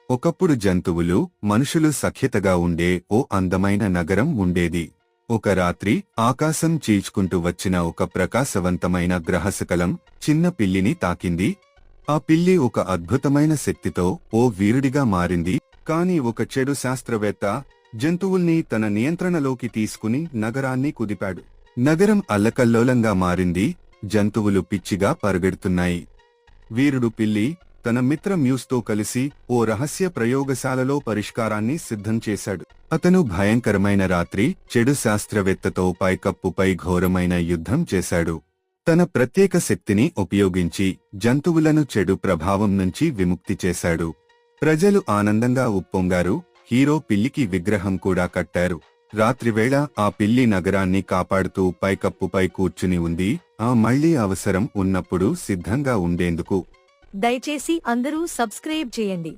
ఒకప్పుడు జంతువులు మనుషులు సఖ్యతగా ఉండే ఓ అందమైన నగరం ఉండేది. ఒక రాత్రి ఆకాశం చీల్చుకుంటూ వచ్చిన ఒక ప్రకాశవంతమైన గ్రహశకలం చిన్న పిల్లిని తాకింది. ఆ పిల్లి ఒక అద్భుతమైన శక్తితో ఓ వీరుడిగా మారింది. కాని ఒక చెడు శాస్త్రవేత్త జంతువుల్ని తన నియంత్రణలోకి తీసుకుని నగరాన్ని కుదిపాడు. నగరం అల్లకల్లోలంగా మారింది. జంతువులు పిచ్చిగా పరుగెడుతున్నాయి. వీరుడు పిల్లి తన మిత్ర మ్యూస్తో కలిసి ఓ రహస్య ప్రయోగశాలలో పరిష్కారాన్ని సిద్ధం చేశాడు. అతను భయంకరమైన రాత్రి చెడు శాస్త్రవేత్తతో పైకప్పుపై ఘోరమైన యుద్ధం చేశాడు. తన ప్రత్యేక శక్తిని ఉపయోగించి జంతువులను చెడు ప్రభావం నుంచి విముక్తి చేశాడు. ప్రజలు ఆనందంగా ఉప్పొంగారు. హీరో పిల్లికి విగ్రహం కూడా కట్టారు. రాత్రివేళ ఆ పిల్లి నగరాన్ని కాపాడుతూ పైకప్పుపై కూర్చుని ఉంది. ఆ మళ్లీ అవసరం ఉన్నప్పుడు సిద్ధంగా ఉండేందుకు. దయచేసి అందరూ సబ్స్క్రైబ్ చేయండి.